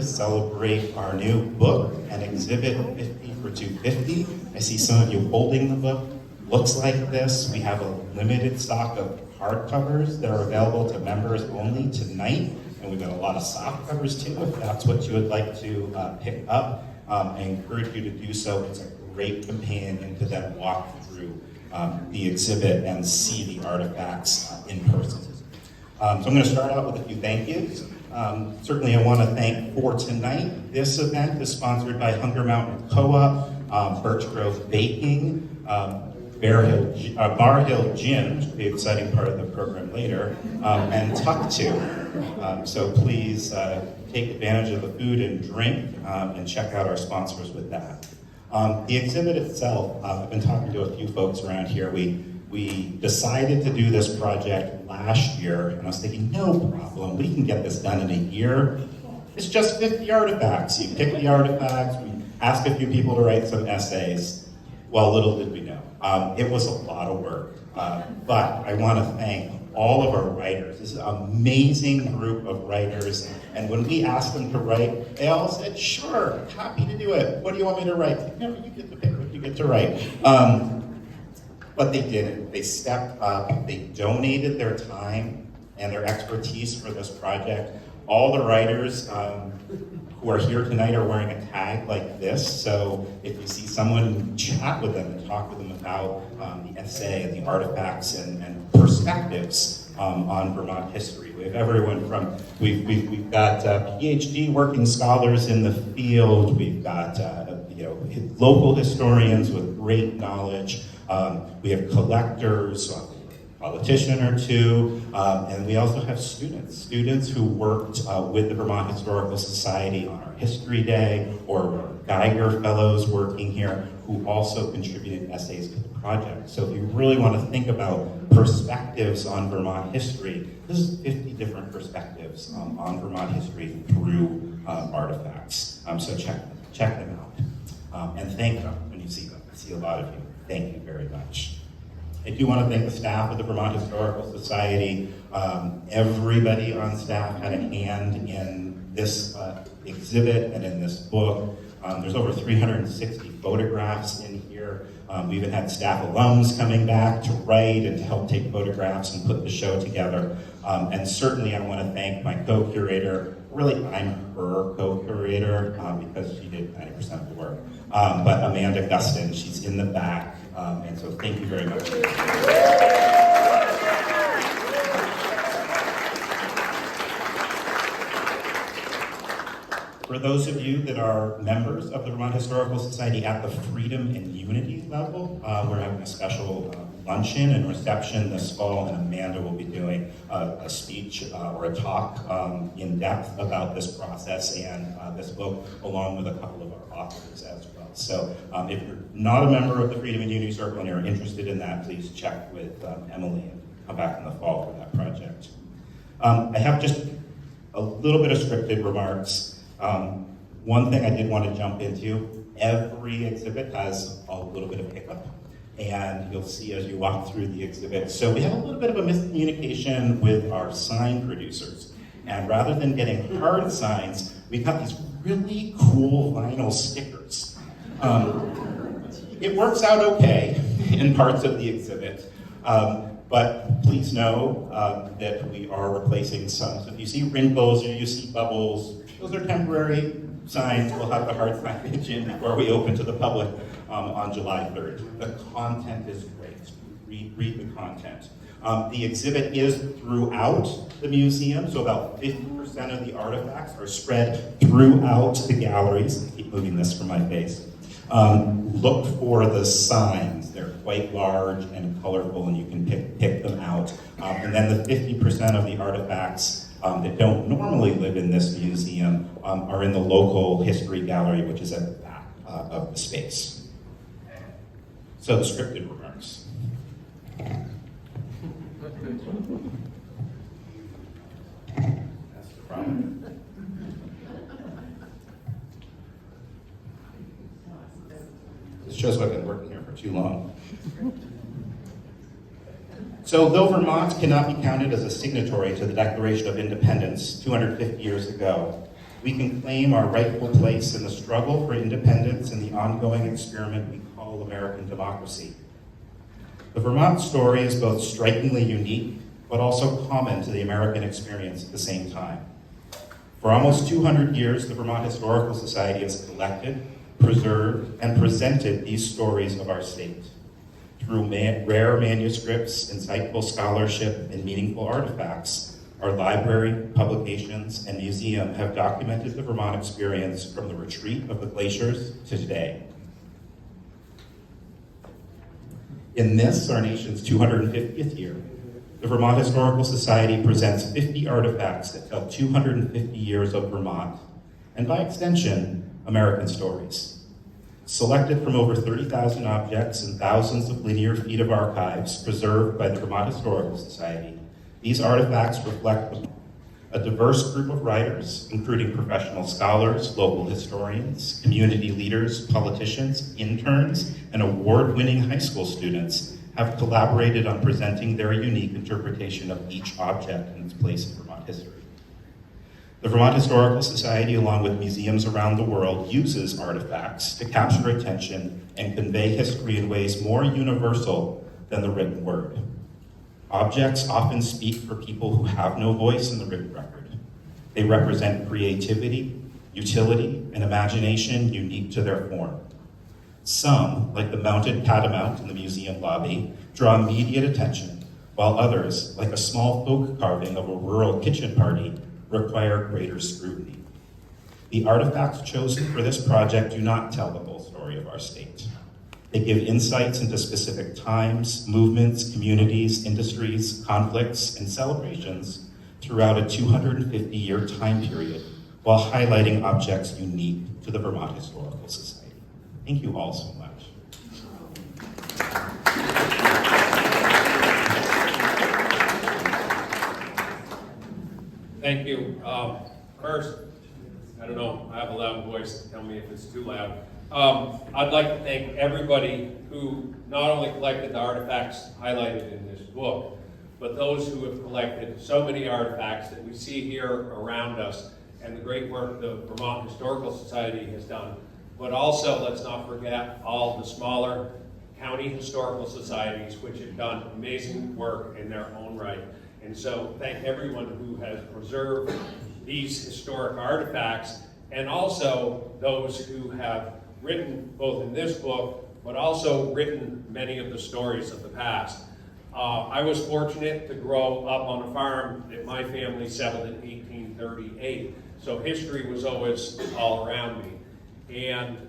to celebrate our new book and exhibit 50 for 250. I see some of you holding the book. Looks like this. We have a limited stock of hardcovers that are available to members only tonight, and we've got a lot of soft covers too, if that's what you would like to pick up. I encourage you to do so. It's a great companion to then walk through the exhibit and see the artifacts in person. So I'm going to start out with a few thank yous. Certainly I want to thank for tonight. This event is sponsored by Hunger Mountain Co-op, Birch Grove Baking, Bar Hill Gin, which will be an exciting part of the program later, and Tuck To. So please take advantage of the food and drink and check out our sponsors with that. The exhibit itself, I've been talking to a few folks around here. We decided to do this project last year, and I was thinking, no problem, we can get this done in a year. It's just 50 artifacts. You pick the artifacts, we ask a few people to write some essays. Well, little did we know. It was a lot of work, but I want to thank all of our writers. This is an amazing group of writers, and when we asked them to write, they all said, sure, happy to do it. What do you want me to write? No, you get to pick what you get to write. But they didn't. They stepped up, they donated their time and their expertise for this project. All the writers who are here tonight are wearing a tag like this, so if you see someone, chat with them and talk with them about the essay and the artifacts and perspectives on Vermont history. We have everyone from, we've got PhD working scholars in the field, we've got local historians with great knowledge, we have collectors, a politician or two, and we also have students who worked with the Vermont Historical Society on our History Day, or Geiger Fellows working here, who also contributed essays to the project. So if you really want to think about perspectives on Vermont history, this is 50 different perspectives on Vermont history through artifacts. So check them out. And thank them when you see them. I see a lot of you. Thank you very much. I do want to thank the staff of the Vermont Historical Society. Everybody on staff had a hand in this exhibit and in this book. There's over 360 photographs in here. We even had staff alums coming back to write and to help take photographs and put the show together. And certainly I want to thank my co-curator. Really, I'm her co-curator because she did 90% of the work. But Amanda Gustin, she's in the back. And so thank you very much. For those of you that are members of the Vermont Historical Society at the Freedom and Unity level, we're having a special luncheon and reception this fall, and Amanda will be doing a speech or a talk in depth about this process and this book, along with a couple of our authors as well. So if you're not a member of the Freedom and Unity Circle and you're interested in that, please check with Emily and come back in the fall for that project. I have just a little bit of scripted remarks. One thing I did want to jump into, every exhibit has a little bit of hiccup, and you'll see as you walk through the exhibit. So we have a little bit of a miscommunication with our sign producers. And rather than getting hard signs, we got these really cool vinyl stickers. It works out okay in parts of the exhibit, but please know that we are replacing some. So if you see wrinkles or you see bubbles, those are temporary signs. We'll have the hard signage in before we open to the public on July 3rd. The content is great. Read the content. The exhibit is throughout the museum, so about 50% of the artifacts are spread throughout the galleries. I keep moving this from my face. Look for the signs. They're quite large and colorful, and you can pick them out. And then the 50% of the artifacts that don't normally live in this museum are in the local history gallery, which is at the back of the space. So the scripted remarks. That's the problem. This shows I've been working here for too long. So though Vermont cannot be counted as a signatory to the Declaration of Independence 250 years ago, we can claim our rightful place in the struggle for independence and the ongoing experiment we call American democracy. The Vermont story is both strikingly unique, but also common to the American experience at the same time. For almost 200 years, the Vermont Historical Society has collected, preserved, and presented these stories of our state. Through rare manuscripts, insightful scholarship, and meaningful artifacts, our library, publications, and museum have documented the Vermont experience from the retreat of the glaciers to today. In this, our nation's 250th year, the Vermont Historical Society presents 50 artifacts that tell 250 years of Vermont, and by extension, American stories. Selected from over 30,000 objects and thousands of linear feet of archives preserved by the Vermont Historical Society, these artifacts reflect a diverse group of writers, including professional scholars, local historians, community leaders, politicians, interns, and award-winning high school students have collaborated on presenting their unique interpretation of each object and its place in Vermont history. The Vermont Historical Society, along with museums around the world, uses artifacts to capture attention and convey history in ways more universal than the written word. Objects often speak for people who have no voice in the written record. They represent creativity, utility, and imagination unique to their form. Some, like the mounted catamount in the museum lobby, draw immediate attention, while others, like a small folk carving of a rural kitchen party, require greater scrutiny. The artifacts chosen for this project do not tell the whole story of our state. They give insights into specific times, movements, communities, industries, conflicts, and celebrations throughout a 250-year time period, while highlighting objects unique to the Vermont Historical Society. Thank you all so much. Thank you. First, I don't know, I have a loud voice, tell me if it's too loud. I'd like to thank everybody who not only collected the artifacts highlighted in this book, but those who have collected so many artifacts that we see here around us and the great work the Vermont Historical Society has done. But also, let's not forget all the smaller county historical societies which have done amazing work in their own right. And so thank everyone who has preserved these historic artifacts, and also those who have written both in this book, but also written many of the stories of the past. I was fortunate to grow up on a farm that my family settled in 1838, so history was always all around me. And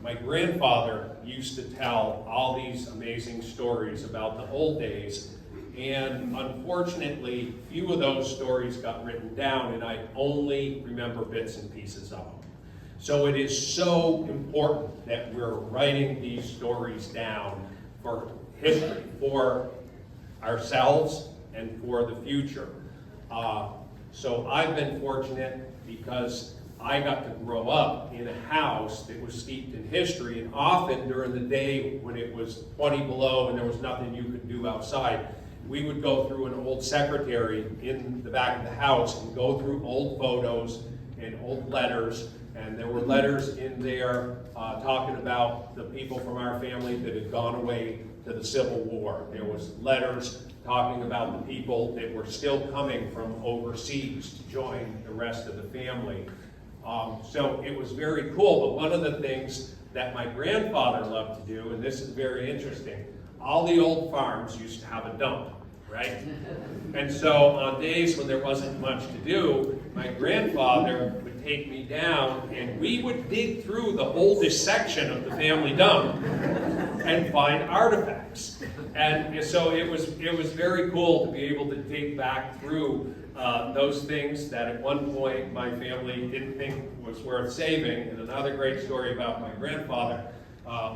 my grandfather used to tell all these amazing stories about the old days, and unfortunately, few of those stories got written down, and I only remember bits and pieces of them. So it is so important that we're writing these stories down for history, for ourselves, and for the future. So I've been fortunate because I got to grow up in a house that was steeped in history, and often during the day when it was 20 below and there was nothing you could do outside, we would go through an old secretary in the back of the house and go through old photos and old letters. And there were letters in there talking about the people from our family that had gone away to the Civil War. There was letters talking about the people that were still coming from overseas to join the rest of the family. So it was very cool, but one of the things that my grandfather loved to do, and this is very interesting, all the old farms used to have a dump, right? And so on days when there wasn't much to do, my grandfather would take me down and we would dig through the oldest section of the family dump and find artifacts. And so it was very cool to be able to dig back through those things that at one point my family didn't think was worth saving. And another great story about my grandfather,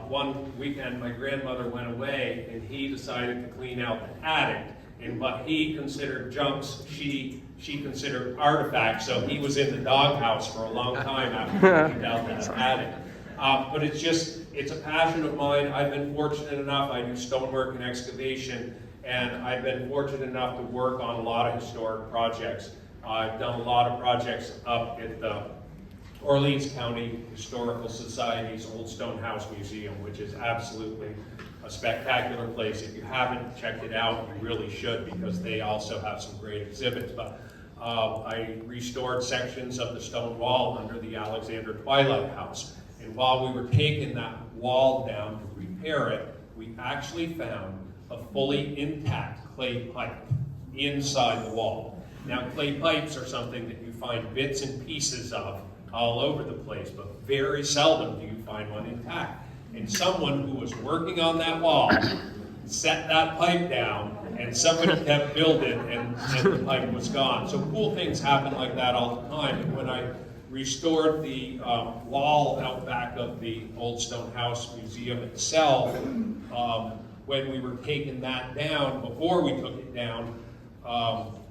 one weekend my grandmother went away and he decided to clean out the attic. And what he considered junks, she considered artifacts. So he was in the doghouse for a long time after he cleaned out that attic. But it's a passion of mine. I've been fortunate enough, I do stonework and excavation, and I've been fortunate enough to work on a lot of historic projects I've done a lot of projects up at the Orleans County Historical Society's Old Stone House Museum, which is absolutely a spectacular place. If you haven't checked it out, you really should, because they also have some great exhibits. But I restored sections of the stone wall under the Alexander Twilight House. And while we were taking that wall down to repair it, we actually found a fully intact clay pipe inside the wall. Now, clay pipes are something that you find bits and pieces of all over the place, but very seldom do you find one intact. And someone who was working on that wall set that pipe down, and somebody kept building, and the pipe was gone. So cool things happen like that all the time. And when I restored the wall out back of the Old Stone House Museum itself, when we were taking that down, before we took it down,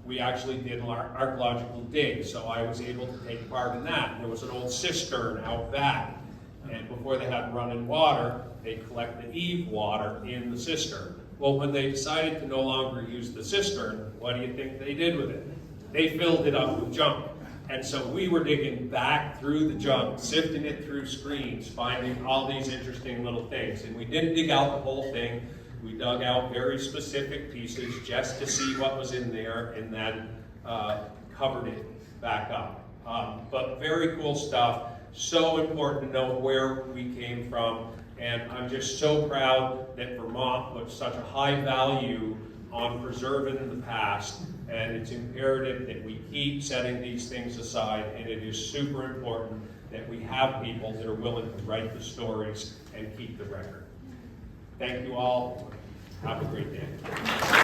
we actually did an archaeological dig, so I was able to take part in that. There was an old cistern out back, and before they had running water, they collect the eave water in the cistern. Well, when they decided to no longer use the cistern, what do you think they did with it? They filled it up with junk. And so we were digging back through the junk, sifting it through screens, finding all these interesting little things. And we didn't dig out the whole thing. We dug out very specific pieces just to see what was in there, and then covered it back up. But very cool stuff. So important to know where we came from. And I'm just so proud that Vermont puts such a high value on preserving the past. And it's imperative that we keep setting these things aside. And it is super important that we have people that are willing to write the stories and keep the record. Thank you all. Have a great day.